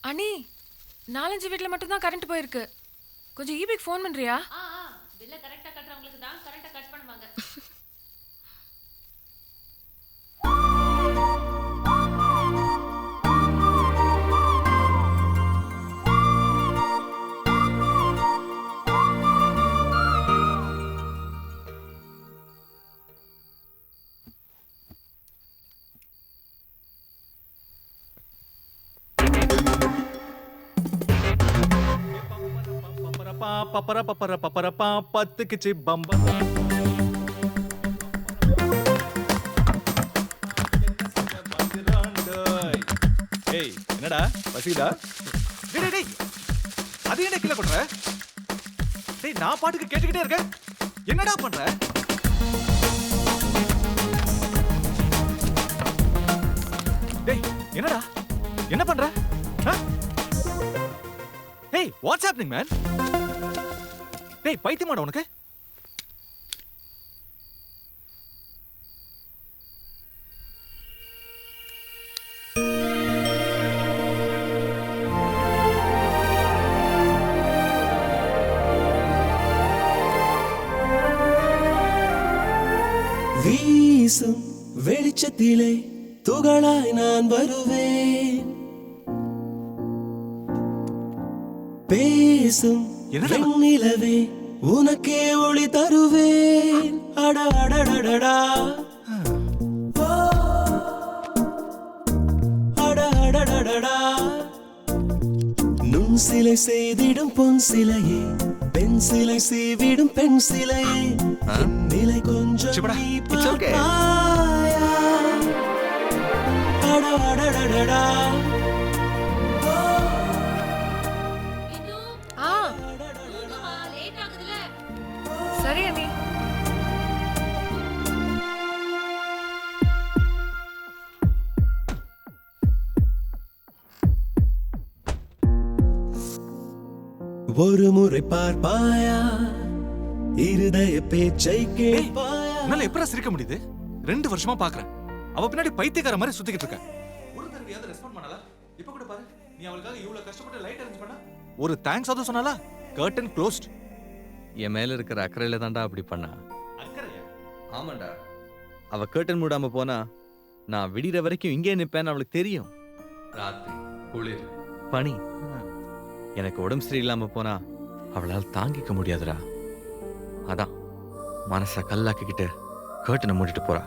அண்ணி 4-5 வீட்ல மட்டும் தான் கரண்ட் போயிருக்கு. கொஞ்சம் ஈபிக்கு ஃபோன் பண்றியா? பில்ல கரெக்ட்டா கட்டறவங்களுக்கு தான் கரண்ட்ட கட் பண்ணுவாங்க. பத்துக்குச்சு பம்ப. ஏய் என்னடா பசிடா? டேய் டேய் அது என்ன கீழ கொட்ற? டேய் நான் பாட்டுக்கு கேட்டுக்கிட்டே இருக்கேன். என்னடா பண்ற? டேய் என்னடா? என்ன பண்ற? Hey, what's happening, man? டேய் பைத்தியமாடா உனக்கு? வீசும் வெளிச்சத்திலே துகளாய் நான் வருவேன். பேசும் நிலவே உனக்கே ஒளி தருவேன். அட அடடடடா அட அடடடடா நுண் சிலை செய்திடும் பொன் சிலையே, பெண் சிலை செய்விடும் பெண் சிலையே, நிலை கொஞ்சம் நீ பார்த்தாயா? அட அடடடடா சரி அண்ணி. ஒரு முறை பார்ப்பாயா, இருதய பேச்சை கேட்பாயா? என்னால எப்படா சிரிக்க முடியுது? 2 வருஷமா பாக்குறேன். அவ பின்னாடி பைத்தியக்கார மாதிரி சுத்திக்கிட்டு இருக்க. ஒரு தடவையாவது ரெஸ்பாண்ட் பண்ணாளா? இப்ப கூட பாரு, நீ அவளுக்காக இவ்வளவு கஷ்டப்பட்டு லைட் அரேஞ்ச் பண்ணா ஒரு தேங்க்ஸ் ஆவது சொன்னாளா? Curtain closed. என் மேல இருக்கிற அக்கறையில தான்டா அப்படி பண்ணா. அக்கறையா? ஆமாண்டா. அவ கர்டன் மூடாம போனா நான் விடிற வரைக்கும் இங்கே நிப்பேன்னு அவளுக்கு தெரியும். ராத்திரி, குளிர், பனி, எனக்கு உடம்பு சரியில்லாம போனா அவளால் தாங்கிக்க முடியாதுடா. அதான் மனச கல்லாக்கிக்கிட்டு கர்டனை மூடிட்டு போறா.